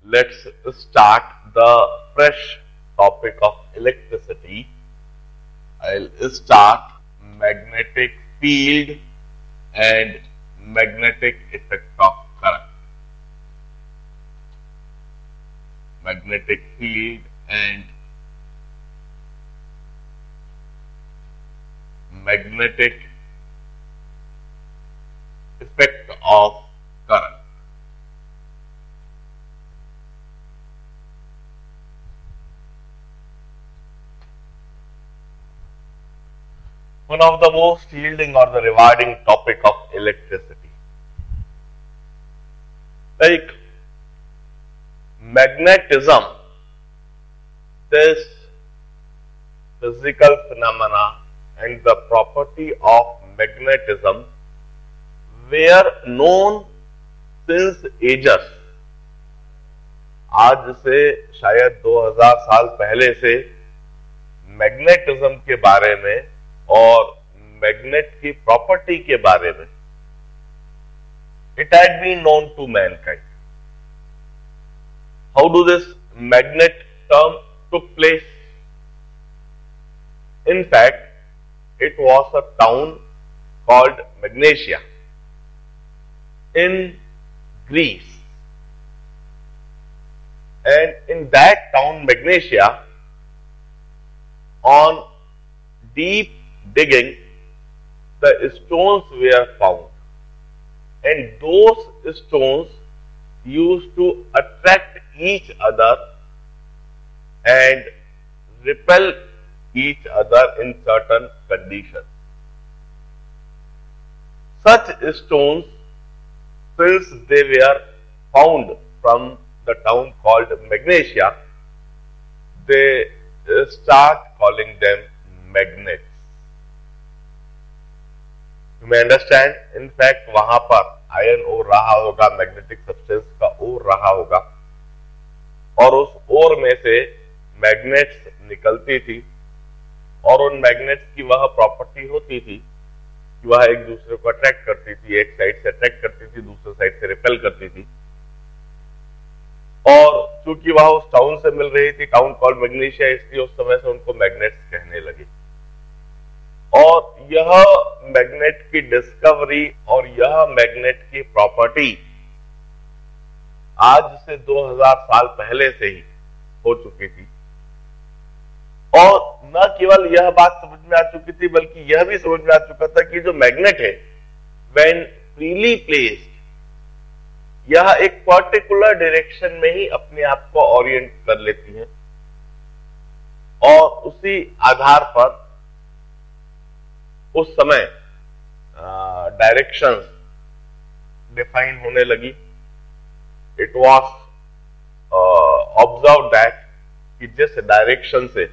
let's start the fresh topic of electricity. I'll start magnetic field and magnetic effect of current. Magnetic field and magnetic effect of current. One of the most yielding or the rewarding topic of electricity. Like magnetism, this physical phenomena and the property of magnetism were known since ages. आज से शायद 2000 साल पहले से magnetism के बारे में और मैग्नेट की प्रॉपर्टी के बारे में it had been known to mankind. How do this magnet term took place? In fact, it was a town called Magnesia in Greece. And in that town, Magnesia, on deep digging, the stones were found. And those stones used to attract each other and repel each other in certain conditions. Such stones, since they were found from the town called Magnesia, they start calling them magnets. You may understand, in fact, वहां पर ion ओर रहा होगा, magnetic substance का ओर रहा होगा, और उस ओर में से मैग्नेट्स निकलती थी, और उन मैग्नेट्स की वह प्रॉपर्टी होती थी कि वह एक दूसरे को अट्रैक्ट करती थी, एक साइड से अट्रैक्ट करती थी, दूसरे साइड से रिपेल करती थी। और चूंकि वह उस टाउन से मिल रही थी, टाउन कॉल्ड मैग्नीशिया, इसलिए उस समय से उनको मैग्नेट्स कहने लगे। और यह मैग्नेट की डिस्कवरी और यह मैग्नेट की प्रॉपर्टी आज से 2000 साल पहले से ही हो चुकी थी। और न केवल यह बात समझ में आ चुकी थी, बल्कि यह भी समझ में आ चुका था कि जो मैग्नेट है, व्हेन फ्रीली प्लेस्ड, यह एक पर्टिकुलर डायरेक्शन में ही अपने आप को ओरिएंट कर लेती है, और उसी आधार पर उस समय डायरेक्शंस डिफाइन होने लगी। इट वॉज ऑब्जर्व दैट कि जिस डायरेक्शन से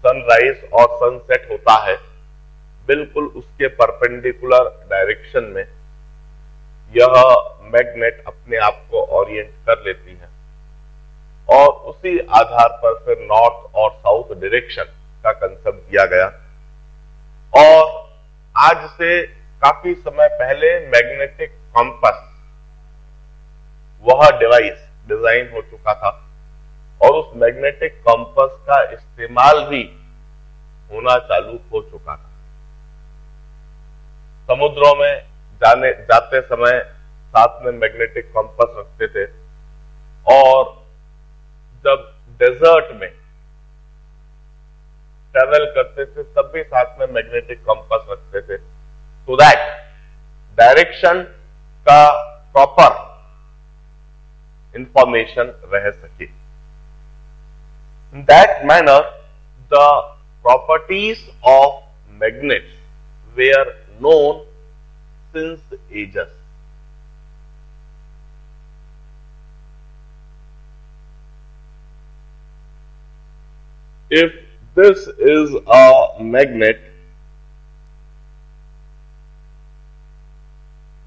सनराइज और सनसेट होता है, बिल्कुल उसके परपेंडिकुलर डायरेक्शन में यह मैग्नेट अपने आप को ओरिएंट कर लेती है, और उसी आधार पर फिर नॉर्थ और साउथ डायरेक्शन का कंसेप्ट दिया गया। और आज से काफी समय पहले मैग्नेटिक कॉम्पस, वह डिवाइस डिजाइन हो चुका था, और उस मैग्नेटिक कॉम्पस का इस्तेमाल भी होना चालू हो चुका था। समुद्रों में जाते समय साथ में मैग्नेटिक कॉम्पस रखते थे, और जब डेजर्ट में ट्रेवल करते थे तब भी साथ में मैग्नेटिक कंपास रखते थे, सो दैट डायरेक्शन का प्रॉपर इंफॉर्मेशन रह सके। In that manner the properties of magnets were known since ages. If this is a magnet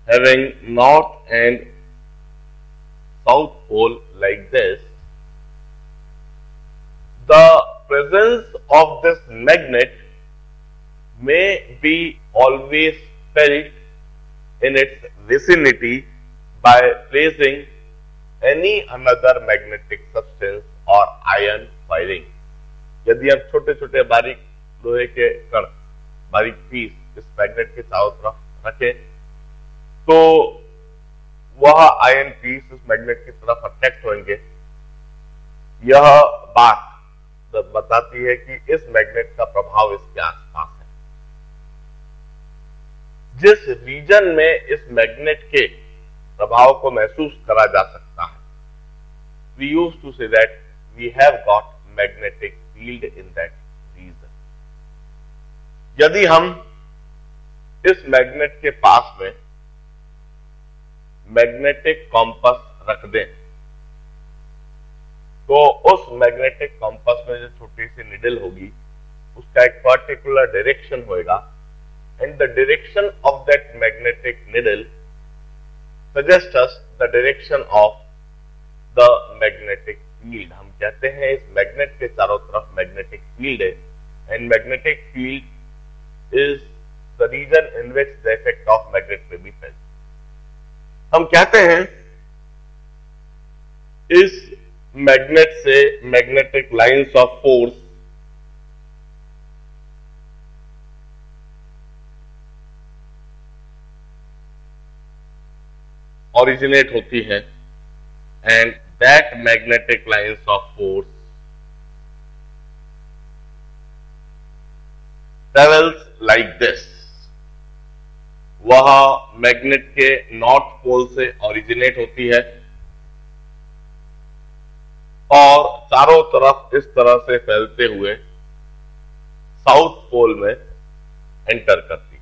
having north and south pole like this, the presence of this magnet may be always felt in its vicinity by placing any another magnetic substance or ion firing। यदि हम छोटे छोटे बारीक लोहे के कण, बारीक piece इस मैग्नेट के चारों तरफ रखें तो वह आयन पीस इस मैग्नेट की तरफ अट्रैक्ट होंगे। यह बात बताती है कि इस मैग्नेट का प्रभाव इसके आसपास है। जिस रीजन में इस मैग्नेट के प्रभाव को महसूस करा जा सकता है, we used to say that we have got magnetic field in that region। यदि हम इस मैग्नेट के पास में मैग्नेटिक कॉम्पस रख दें तो उस मैग्नेटिक कॉम्पस में जो छोटी सी निडल होगी उसका एक पर्टिकुलर डायरेक्शन होएगा, and the direction of that magnetic needle suggest us the direction of the magnetic field. हम कहते हैं इस मैग्नेट के चारों तरफ मैग्नेटिक फील्ड है, and magnetic field is the region in which the effect of magnet may be felt. हम कहते हैं इस मैग्नेट से magnetic lines of force originate होती है, and that magnetic lines of force travels like this. वह magnet के north pole से ओरिजिनेट होती है और चारों तरफ इस तरह से फैलते हुए साउथ पोल में एंटर करती।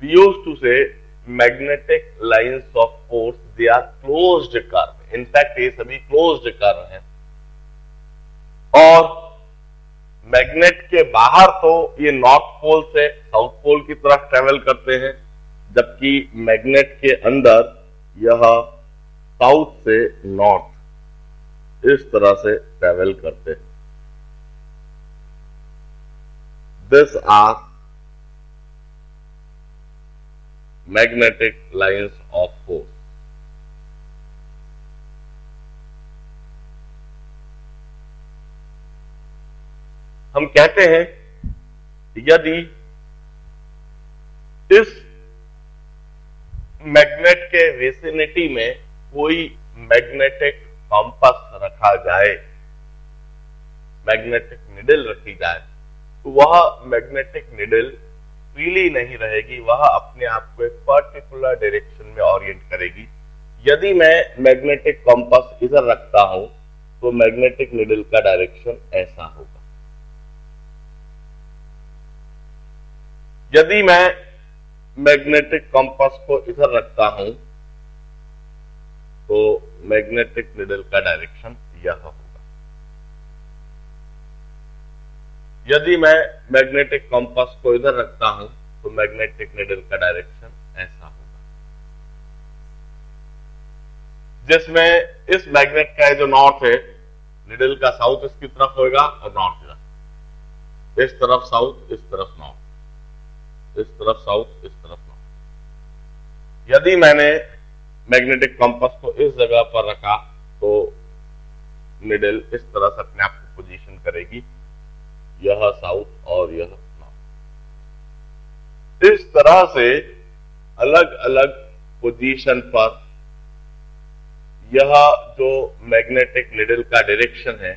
We used to say magnetic lines of force they are closed curve। In fact ये सभी closed curve हैं, और मैग्नेट के बाहर तो ये नॉर्थ पोल से साउथ पोल की तरफ ट्रेवल करते हैं, जबकि मैग्नेट के अंदर यह साउथ से नॉर्थ इस तरह से ट्रेवल करते हैं। This are magnetic lines of force. हम कहते हैं यदि इस मैग्नेट के विसिनिटी में कोई मैग्नेटिक कॉम्पस रखा जाए, मैग्नेटिक निडल रखी जाए, तो वह मैग्नेटिक निडल फ्रीली नहीं रहेगी, वह अपने आप को एक पर्टिकुलर डायरेक्शन में ओरिएंट करेगी। यदि मैं मैग्नेटिक कॉम्पस इधर रखता हूं तो मैग्नेटिक निडल का डायरेक्शन ऐसा होगा। यदि मैं मैग्नेटिक कॉम्पस को इधर रखता हूं तो मैग्नेटिक निडल का डायरेक्शन यह होगा। यदि मैं मैग्नेटिक कॉम्पस को इधर रखता हूं तो मैग्नेटिक निडल का डायरेक्शन ऐसा होगा। जिसमें इस मैग्नेट का जो नॉर्थ है, निडल का साउथ इसकी तरफ होगा और नॉर्थ इधर, इस तरफ साउथ, इस तरफ नॉर्थ, इस तरफ साउथ, इस तरफ नॉर्थ। यदि मैंने मैग्नेटिक कॉम्पस को इस जगह पर रखा तो निडल इस तरह से अपने आप को पोजीशन करेगी, यह साउथ और यह नॉर्थ। इस तरह से अलग अलग पोजीशन पर यह जो मैग्नेटिक निडल का डायरेक्शन है,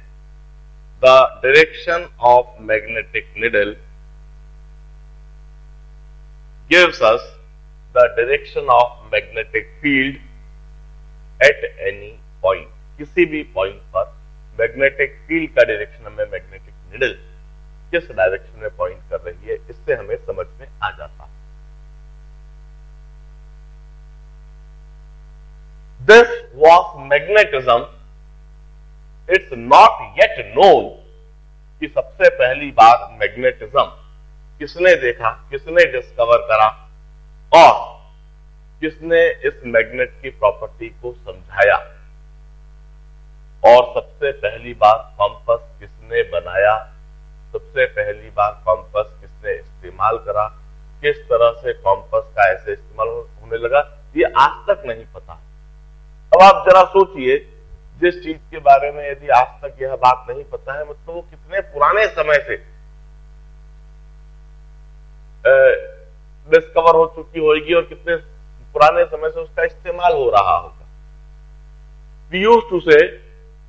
the direction of magnetic needle gives us the direction of magnetic field at any point। किसी भी पॉइंट पर मैग्नेटिक फील्ड का डायरेक्शन हमें मैग्नेटिक निडल किस डायरेक्शन में पॉइंट कर रही है इससे हमें समझ में आ जाता है। This was magnetism। It's not yet known कि सबसे पहली बार मैग्नेटिज्म किसने देखा, किसने डिस्कवर करा और किसने इस मैग्नेट की प्रॉपर्टी को समझाया, और सबसे पहली बार कॉम्पस किसने बनाया, सबसे पहली बार कॉम्पस किसने इस्तेमाल करा, किस तरह से कॉम्पस का ऐसे इस्तेमाल होने लगा, ये आज तक नहीं पता। अब आप जरा सोचिए, जिस चीज के बारे में यदि आज तक यह बात नहीं पता है, मतलब वो कितने पुराने समय से डिस्कवर हो चुकी होगी और कितने पुराने समय से उसका इस्तेमाल हो रहा होगा। वी यूज्ड टू से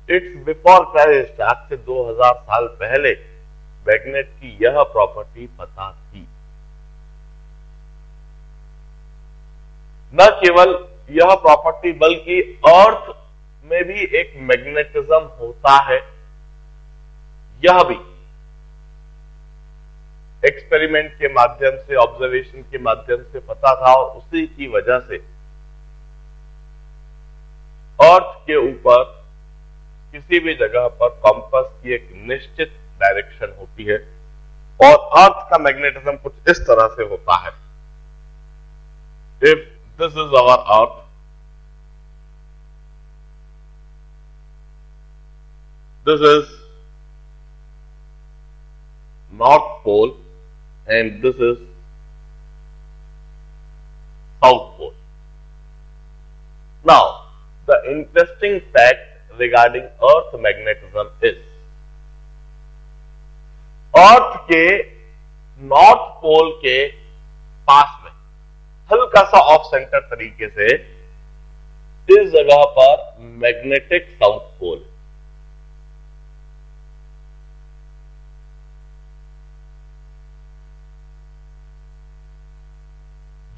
इट्स बिफोर क्राइस्ट, आज से 2000 साल पहले मैग्नेट की यह प्रॉपर्टी पता थी। न केवल यह प्रॉपर्टी बल्कि अर्थ में भी एक मैग्नेटिज्म होता है, यह भी एक्सपेरिमेंट के माध्यम से, ऑब्जर्वेशन के माध्यम से पता था और उसी की वजह से अर्थ के ऊपर किसी भी जगह पर कंपास की एक निश्चित डायरेक्शन होती है और अर्थ का मैग्नेटिज्म कुछ इस तरह से होता है। If this is our earth, this is North Pole and this is South Pole. Now, the interesting fact regarding Earth magnetism is, Earth के North Pole के पास में हल्का सा ऑफ सेंटर तरीके से इस जगह पर मैग्नेटिक साउथ पोल,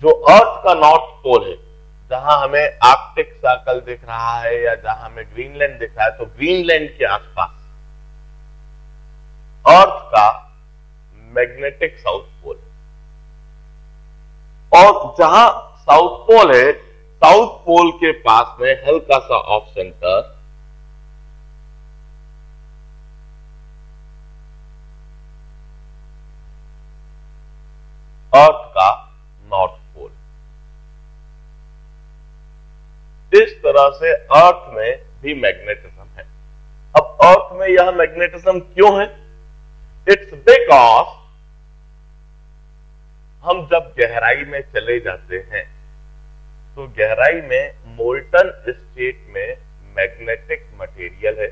जो अर्थ का नॉर्थ पोल है, जहां हमें आर्कटिक सर्कल दिख रहा है या जहां हमें ग्रीनलैंड दिख रहा है, तो ग्रीनलैंड के आसपास अर्थ का मैग्नेटिक साउथ पोल, और जहां साउथ पोल है, साउथ पोल के पास में हल्का सा ऑफ सेंटर अर्थ का नॉर्थ पोल। इस तरह से अर्थ में भी मैग्नेटिज्म है। अब अर्थ में यह मैग्नेटिज्म क्यों है? इट्स बिकॉज हम जब गहराई में चले जाते हैं तो गहराई में मोल्टन स्टेट में मैग्नेटिक मटेरियल है